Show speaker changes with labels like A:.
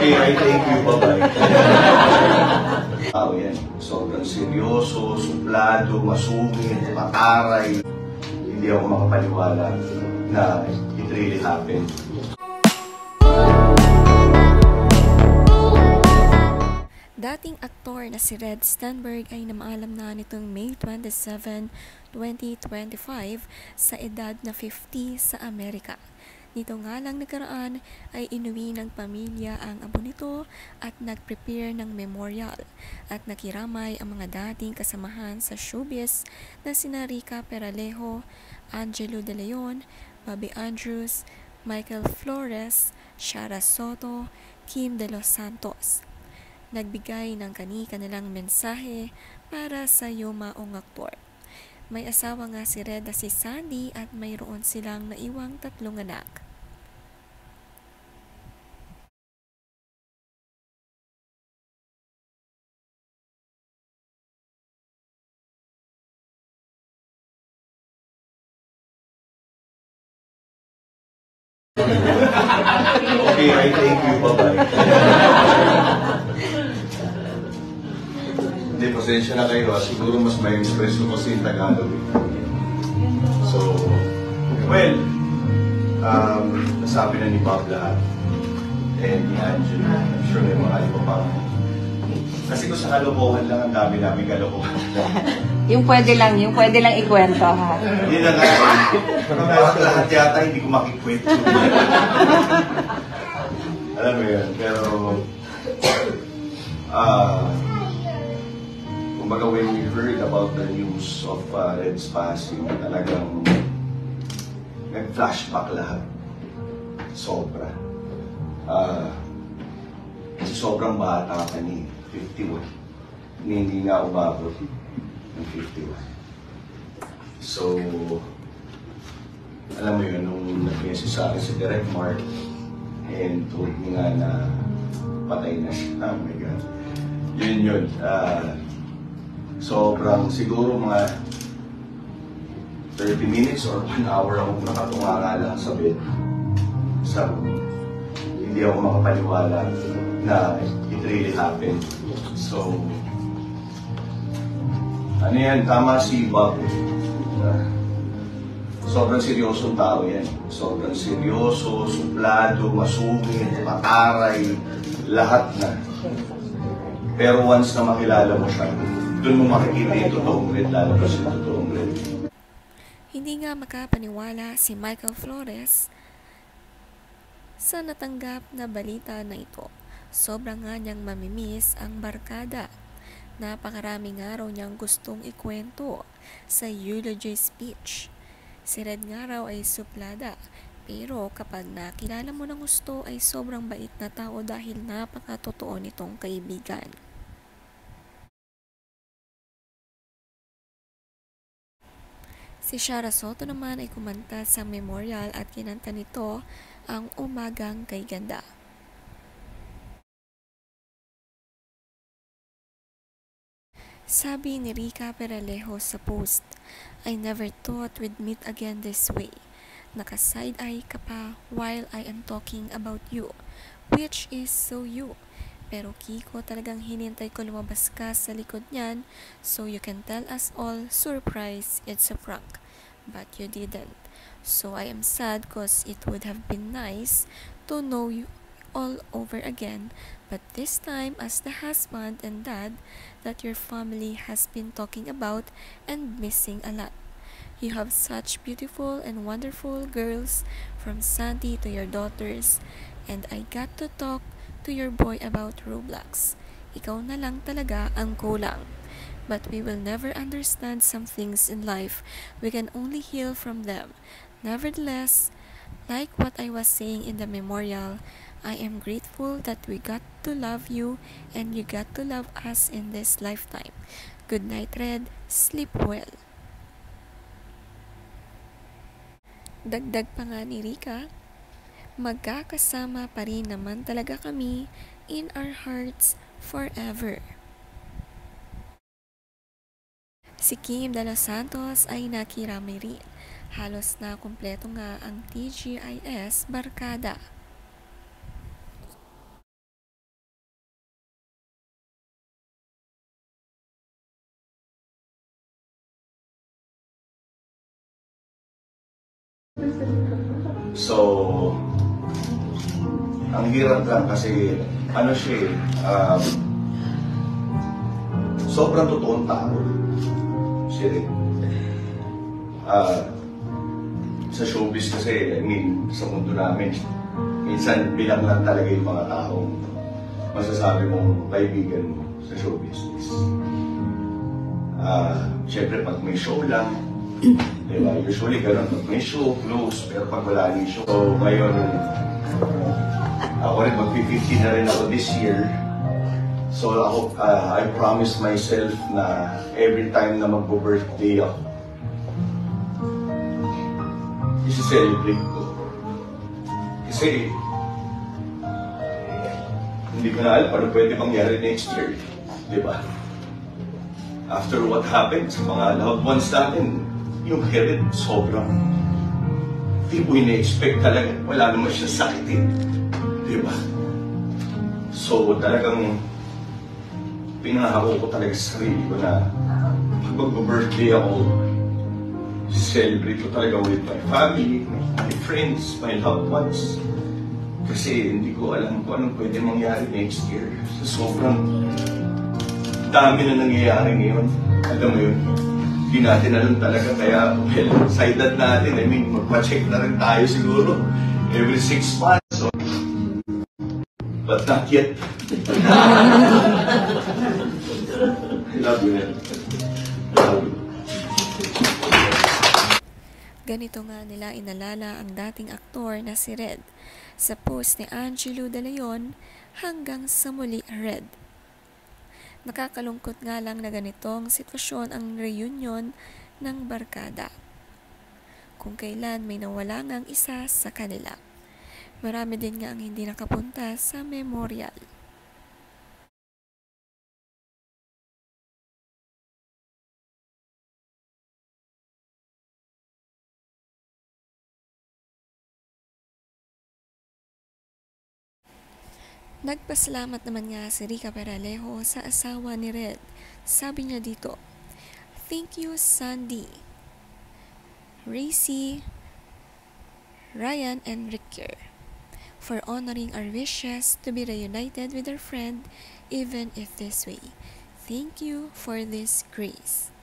A: Okay, I thank you. Bye-bye. Tao yan. Sobrang seryoso, suplado, masungit, mataray. Hindi ako makapaniwala na it really happened.
B: Dating aktor na si Red Stenberg ay namaalam na nitong May 27, 2025 sa edad na 50 sa Amerika. Nito nga lang nakaraan ay inuwi ng pamilya ang abo nito at nag-prepare ng memorial at nakiramay ang mga dating kasamahan sa showbiz na sina Rica Peralejo, Angelo De Leon, Bobby Andrews, Michael Flores, Shara Soto, Kim De Los Santos. Nagbigay ng kani-kanilang mensahe para sa yumaong aktor. May asawa nga si Red na si Sandy at mayroon silang naiwang 3 anak.
A: Okay, I thank you. Bye-bye. Hindi, pasensya na kayo. Siguro mas may express ko kasi yung Tagalog. So, well, nasabi na ni Bob lahat. And ni Angela. I'm sure may mga iba pa. Kasi kung sa kalokohan lang, ang dami namin kalokohan.
C: yung pwede lang ikwento, ha?
A: Hindi na nga. Lahat yata hindi ko makikwento. Alam mo yun, pero kumbaga when we heard about the news of Red's passing, talagang nag-flashback lahat. Sobra. Kasi sobrang bata ka ni 51. Hindi nga umabot ng 51. So, alam mo yun, nung nag-message sa akin si Direct Mark and told me nga na patay na siya. Oh my God. Yun. Sobrang siguro mga 30 minutes or 1 hour ako nakatunga nga lang sa bed. Hindi ako makapaniwala na it really happened. So, ano yan, tama si Bob. Sobrang seryosong tao yan. Sobrang seryoso, suplado, masungit, mataray, lahat na. Pero once na makilala mo siya, doon mo makikita yung totoong Red, lalabas yung totoong Red.
B: Hindi nga makapaniwala si Michael Flores sa natanggap na balita na ito. Sobrang nga niyang mamimiss ang barkada. Napakaraming araw niyang gustong ikwento sa eulogy speech. Si Red nga raw ay suplada, pero kapag nakilala mo ng gusto ay sobrang bait na tao dahil napakatotoo nitong kaibigan. Si Shara Soto naman ay kumanta sa memorial at kinanta nito ang Umagang Kay Ganda. Sabi ni Rica Peralejo sa post, I never thought we'd meet again this way. Naka-side-eye ka pa while I am talking about you, which is so you. Pero Kiko, talagang hinintay ko lumabas ka sa likod niyan so you can tell us all, surprise, it's a prank. But you didn't. So I am sad cause it would have been nice to know you all over again, but this time as the husband and dad that your family has been talking about and missing a lot. You have such beautiful and wonderful girls, from Sandy to your daughters, and I got to talk to your boy about Roblox. Ikaw na lang talaga ang kulang. But we will never understand some things in life. We can only heal from them. Nevertheless, like what I was saying in the memorial, I am grateful that we got to love you and you got to love us in this lifetime. Good night, Red. Sleep well. Dagdag pa nga ni Rica, magkakasama pa rin naman talaga kami in our hearts forever. Si Kim De Los Santos ay nakiramay rin. Halos na kumpleto nga ang TGIS barkada.
A: So, ang hirap lang kasi, ano siya sobrang totoong tao. Siya rin. Sa showbiz kasi, I mean, sa mundo namin, minsan bilang lang talaga yung mga taong masasabi mong kaibigan mo sa show business. Siyempre, pag may show lang, diba? Usually, ganun. Pag may show, close. Pero pag wala ni show, so, ngayon, ako rin, mag-50 na rin ako this year. So, ako, I promised myself na every time na mag-birthday ako, isi-celebrate ko. Kasi, hindi ko na alam paano pwede mangyari next year. Diba? After what happened sa mga loved ones natin, yung health sobrang hindi ko ina-expect talaga. Wala naman siya sakitin. Diba? So, talagang pinangako ko talaga sa sarili ko na pag mag-birthday ako, celebrate ko talaga with my family, my friends, my loved ones. Kasi hindi ko alam kung anong pwede mangyari next year. So, sobrang dami na nangyayari ngayon. Alam mo yun, hindi natin alam talaga. Kaya, well, sa edad natin, I mean, magpa-check na rin tayo siguro every 6 months. So, but not yet. I love you, man. Love you.
B: Ganito nga nila inalala ang dating aktor na si Red sa post ni Angelo De Leon hanggang sa muli Red. Nakakalungkot nga lang na ganitong sitwasyon ang reunion ng barkada. Kung kailan may nawala ngang isa sa kanila. Marami din nga ang hindi nakapunta sa memorial. Nagpasalamat naman nga si Rica Peralejo sa asawa ni Red. Sabi niya dito, "Thank you Sandy, Racy, Ryan and Ricker for honoring our wishes to be reunited with our friend even if this way. Thank you for this grace."